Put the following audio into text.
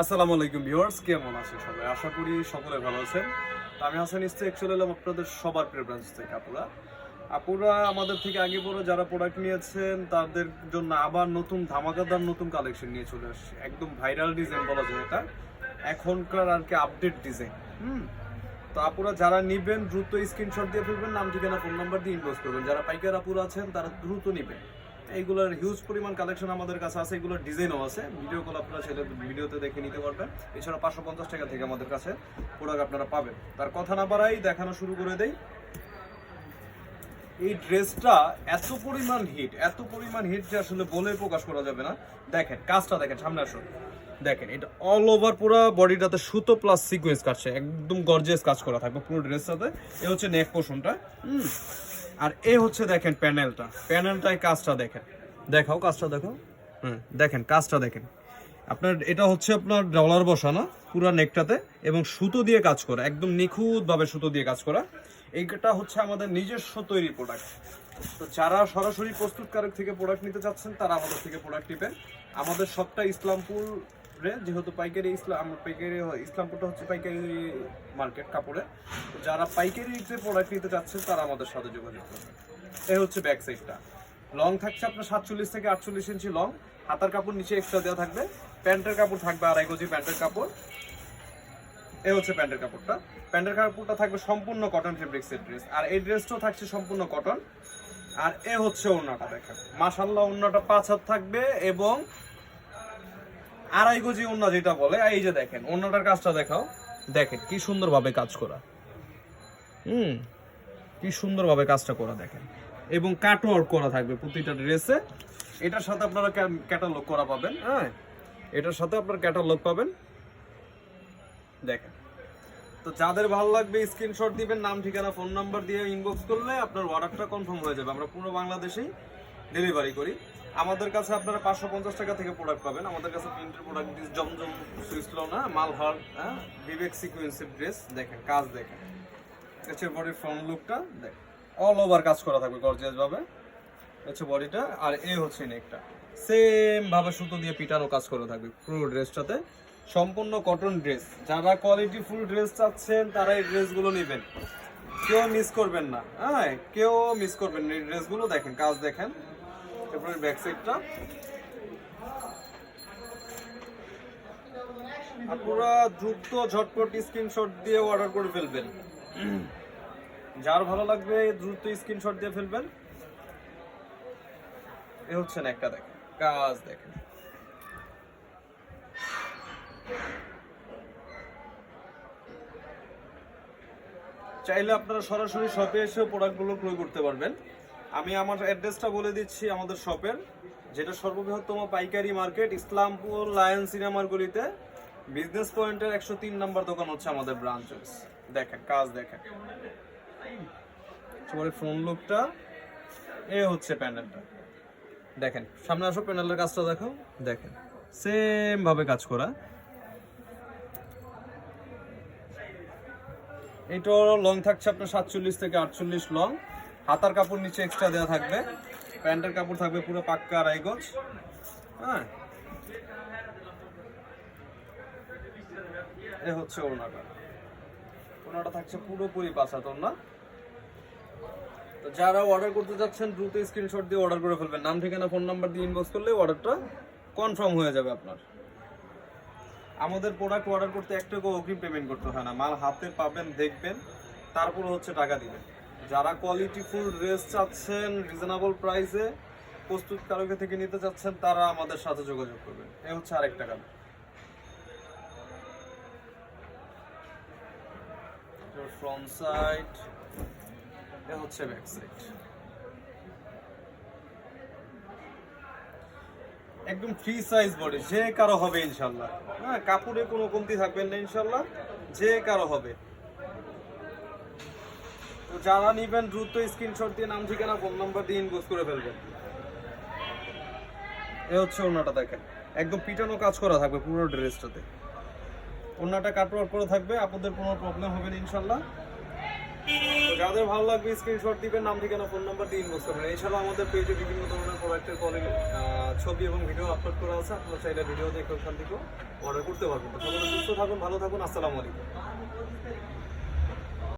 আসসালামু আলাইকুম ভিউয়ার্স, কেমন আছেন সবাই? আশা করি সকলে ভালো আছেন। আমি হাসান ইস্তেক চলে এলাম আপনাদের সবার প্রেফারেন্স থেকে। আপুরা আমাদের থেকে আগে পরে যারা প্রোডাক্ট নিয়েছেন তাদের জন্য আবার নতুন ধামাকাদার নতুন কালেকশন নিয়ে চলে আসছে। একদম ভাইরাল ডিজাইন বলা যায় এটা, এখনকার আর কি আপডেট ডিজাইন। তো আপুরা যারা নিবেন দ্রুত স্ক্রিনশট দিয়ে ফেলবেন, নাম ঠিকানা ফোন নাম্বার দিয়ে ইনবক্স করবেন। যারা পাইকার আপুরা আছেন তারা দ্রুত নিবেন। এইগুলোর হিউজ পরিমাণ কালেকশন আমাদের কাছে আছে, এগুলোর ডিজাইনও আছে। ভিডিও কল আপনারা সেটা ভিডিওতে দেখে নিতে পারবেন। এছাড়া 550 টাকা থেকে আমাদের কাছে প্রোডাক্ট আপনারা পাবেন। তার কথা না বাড়াই দেখানো শুরু করে দেই। এই ড্রেসটা এত পরিমাণ হিট যে আসলে বলে প্রকাশ করা যাবে না। দেখেন কাজটা, দেখেন সামনে আসুন, দেখেন এটা অল ওভার পুরো বডিটাতে সুতো প্লাস সিকোয়েন্স কাটছে, একদম গর্জিয়াস কাজ করা থাকবে পুরো ড্রেসটাতে। এ হচ্ছে নেক পোর্শনটা, আর এ হচ্ছে দেখেন প্যানেলটায় কাজটা দেখেন, দেখাও কাজটা দেখো। দেখেন কাজটা দেখেন আপনার, এটা হচ্ছে আপনার ডলার বসানো পুরো নেকটাতে এবং সুতো দিয়ে কাজ করা, একদম নিখুঁতভাবে সুতো দিয়ে কাজ করা। এইটা হচ্ছে আমাদের নিজস্ব তৈরি প্রোডাক্ট। তো যারা সরাসরি প্রস্তুতকারক থেকে প্রোডাক্ট নিতে চাচ্ছেন তারা আমাদের থেকে প্রোডাক্ট নেবেন। আমাদের সবটা ইসলামপুরে, যেহেতু ইসলামপুরটা হচ্ছে পাইকারি মার্কেট কাপড়ে। তো যারা পাইকারিতে প্রোডাক্ট নিতে চাচ্ছেন তারা আমাদের সাথে যোগাযোগ করবেন। এই হচ্ছে ব্যাক সাইডটা, লং থাকছে আপনার 47 থেকে 48 ইঞ্চি লং। হাতার কাপড় নিচে এক্সট্রা দেওয়া থাকবে। প্যান্টের কাপড় থাকবে 2.5 গজ প্যান্টের কাপড়। এই হচ্ছে প্যান্টের কাপড়টা থাকবে সম্পূর্ণ কটন ফেব্রিক্সের ড্রেস, আর এই ড্রেসটাও থাকছে সম্পূর্ণ কটন। আর এ হচ্ছে ওড়নাটা, দেখেন মাশাআল্লাহ ওড়নাটা 5 হাত থাকবে এবং 2.5 গজি ওড়না যেটা বলে। এই যে দেখেন ওড়নাটার কাজটা দেখাও, দেখেন কি সুন্দরভাবে কাজ করা, কি সুন্দরভাবে কাজটা করা দেখেন, এবং কাটওয়ার্ক করা থাকবে প্রতিটা ড্রেসে। এটার সাথে আপনারা ক্যাটালগ করা পাবেন। এটার সাথে আপনারা ক্যাটালগ পাবেন, দেখেন। তো যাদের ভালো লাগবে স্ক্রিনশট দিবেন, নাম ঠিকানা ফোন নাম্বার দিয়ে ইনবক্স করলে আপনার অর্ডারটা কনফার্ম হয়ে যাবে। আমরা পুরো বাংলাদেশেই ডেলিভারি করি। আমাদের কাছে আপনারা 550 টাকা থেকে প্রোডাক্ট পাবেন। আমাদের কাছে প্রিন্টের প্রোডাক্ট জমজম সুইসলো না মালহার, বিবেক সিকোয়েন্সের ড্রেস। দেখেন কাজ, দেখেন হচ্ছে বডির ফ্রন্ট লুকটা, দেখেন অল ওভার কাজ করা থাকবে গর্জিয়াস ভাবে। হচ্ছে বডিটা, আর এই হচ্ছে নেকটা সেম ভাবে সুতো দিয়ে পিটানো কাজ করা থাকবে পুরো ড্রেসটাতে। সম্পূর্ণ কটন ড্রেস। যারা কোয়ালিটি ফুল ড্রেস চাচ্ছেন তারা এই ড্রেসগুলো নেবেন, কেউ মিস করবেন না। কেউ মিস করবেন না এই ড্রেসগুলো। দেখেন কাজ, দেখেন এরপরে ব্যাক সাইডটা। আপনারা দ্রুত ঝটপট স্ক্রিনশট দিয়ে অর্ডার করে ফেলবেন। যার ভালো লাগবে দ্রুত স্ক্রিনশট দিয়ে ফেলবেন। এ হচ্ছে একটা, দেখেন কাজ, দেখেন চাইলে আপনারা সরাসরি শপে এসে প্রোডাক্টগুলো ক্রয় করতে পারবেন। আমি আমার অ্যাড্রেসটা বলে দিচ্ছি আমাদের শপের, যেটা সর্ববৃহত্তম পাইকারি মার্কেট ইসলামপুর লায়ন সিনেমার গলিতে বিজনেস পয়েন্টের 103 নম্বর দোকান হচ্ছে আমাদের ব্রাঞ্চ। দেখেন কাজ, দেখেন ফ্রন্ট লুকটা। এ হচ্ছে প্যানেলটা, দেখেন সামনে আসো, প্যানেলের কাজটা দেখো, দেখেন সেম ভাবে কাজ করা। এটা লং থাকছে আপনার 47 থেকে 48 লং। হাতার কাপড় নিচে এক্সট্রা দেওয়া থাকবে। প্যান্টের কাপড় থাকবে পুরো পাক্কা 2.5 গজ। এ হচ্ছে ওড়নাটা থাকছে পুরোপুরি 5 হাত ওড়না। তো যারা অর্ডার করতে যাচ্ছেন দ্রুত স্ক্রিনশট দিয়ে অর্ডার করে ফেলবেন। নাম ঠিকানা ফোন নাম্বার দিয়ে ইনবক্স করলে অর্ডারটা কনফার্ম হয়ে যাবে আপনার। আমাদের প্রোডাক্ট অর্ডার করতে 1 টাকা অগ্রিম পেমেন্ট করতে হয় না। মাল হাতে পাবেন, দেখবেন, তারপরে হচ্ছে টাকা দিবেন। যারা কোয়ালিটি ফুল ড্রেস চাচ্ছেন রিজনেবল প্রাইসে প্রস্তুতকারক থেকে নিতে চাচ্ছেন তারা আমাদের সাথে যোগাযোগ করবেন। এই হচ্ছে আরেকটা কাজ, ফ্রন্ট সাইড। এ হচ্ছে ব্যাক সাইড। একদম ফ্রি সাইজ বডি, যে কারো হবে ইনশাল্লাহ। কাপড়ে কোনো কমতি থাকবেন না ইনশাল্লাহ, যে কারো হবে। তো যারা নিবেন দ্রুত স্ক্রিনশট দিয়ে নাম ঠিকানা ফোন নাম্বার দিয়ে ইনবক্স করে ফেলবেন। এ হচ্ছে ওড়নাটা, দেখেন একদম পিটানো কাজ করা থাকবে পুরো ড্রেসটাতে। ওড়নাটা কাটওয়ার্ক করা থাকবে, আপনাদের কোনো প্রবলেম হবে না ইনশাল্লাহ। তো যাদের ভালো লাগবে স্ক্রিনশট দিবেন, নাম ঠিকানা ফোন নাম্বার দিয়ে ইনবক্স করবেন। এছাড়াও আমাদের পেজে বিভিন্ন ধরনের প্রোডাক্টের ছবি এবং ভিডিও আপলোড করা আছে, আপনারা চাইলে ভিডিও দেখে ওখান থেকেও অর্ডার করতে পারবেন। তো সকলে সুস্থ থাকুন, ভালো থাকুন, আসসালামু আলাইকুম।